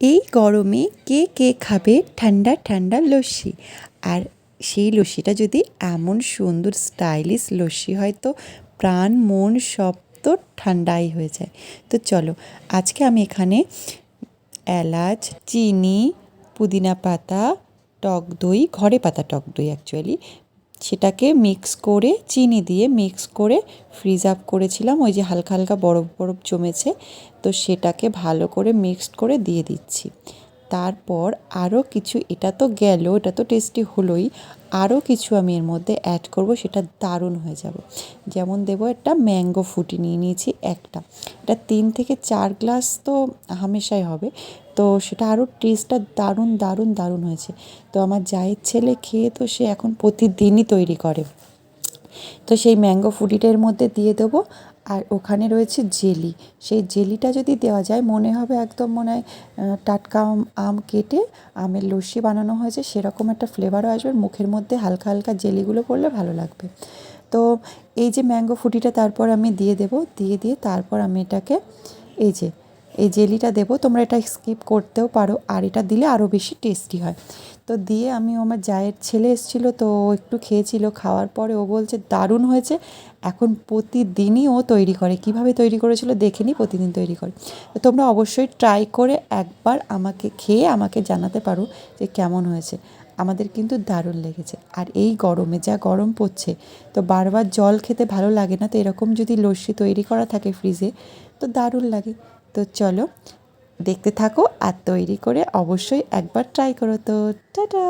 এই গরমে কে কে খাবে ঠান্ডা ঠান্ডা লস্যি। আর সেই লস্যিটা যদি এমন সুন্দর স্টাইলিশ লস্যি হয় তো প্রাণ মন সব তো ঠান্ডাই হয়ে যায়। তো চলো, আজকে আমি এখানে এলাচ, চিনি, পুদিনা পাতা, টক দই, ঘরে পাতা টক দই অ্যাকচুয়ালি, সেটাকে মিক্স করে চিনি দিয়ে মিক্স করে ফ্রিজ আপ করেছিলাম। ওই যে হালকা হালকা বরফ বরফ জমেছে, তো সেটাকে ভালো করে মিক্সড করে দিয়ে দিচ্ছি। তারপর আরও কিছু, এটা তো গেল, এটা তো টেস্টি হলোই, আরও কিছু আমি এর মধ্যে অ্যাড করব, সেটা দারুণ হয়ে যাবে। যেমন দেবো একটা ম্যাঙ্গো ফুটি নিয়ে নিয়েছি একটা, এটা 3 থেকে 4 গ্লাস তো হামেশাই হবে। তো সেটা আরও টেস্টটা দারুণ দারুণ দারুণ হয়েছে। তো আমার জায়ের ছেলে খেয়ে তো সে এখন প্রতিদিনই তৈরি করে। তো সেই ম্যাঙ্গো ফুডিটার মধ্যে দিয়ে দেবো। আর ওখানে রয়েছে জেলি, সেই জেলিটা যদি দেওয়া যায় মনে হবে একদম, মনে হয় টাটকা আম কেটে আমের লস্যি বানানো হয়েছে, সেরকম একটা ফ্লেভারও আসবে। মুখের মধ্যে হালকা হালকা জেলিগুলো পড়লে ভালো লাগবে। তো এই যে ম্যাঙ্গো ফুটিটা তারপর আমি দিয়ে দেবো, দিয়ে তারপর আমি এটাকে, এই যে এই জেলিটা দেবো, তোমরা এটা স্কিপ করতেও পারো, আর এটা দিলে আরও বেশি টেস্টি হয়। তো দিয়ে আমি, আমার জায়ের ছেলে এসেছিলো, তো ও একটু খেয়েছিল, খাওয়ার পরে ও বলছে দারুণ হয়েছে। এখন প্রতিদিনই ও তৈরি করে, কিভাবে তৈরি করেছিল দেখিনি, প্রতিদিন তৈরি করে। তো তোমরা অবশ্যই ট্রাই করে একবার আমাকে খেয়ে আমাকে জানাতে পারো যে কেমন হয়েছে। আমাদের কিন্তু দারুণ লেগেছে। আর এই গরমে যা গরম পড়ছে, তো বারবার জল খেতে ভালো লাগে না, তো এরকম যদি লস্যি তৈরি করা থাকে ফ্রিজে তো দারুণ লাগে। তো চলো, দেখতে থাকো আর তৈরি করে অবশ্যই একবার ট্রাই করো। তো টাটা।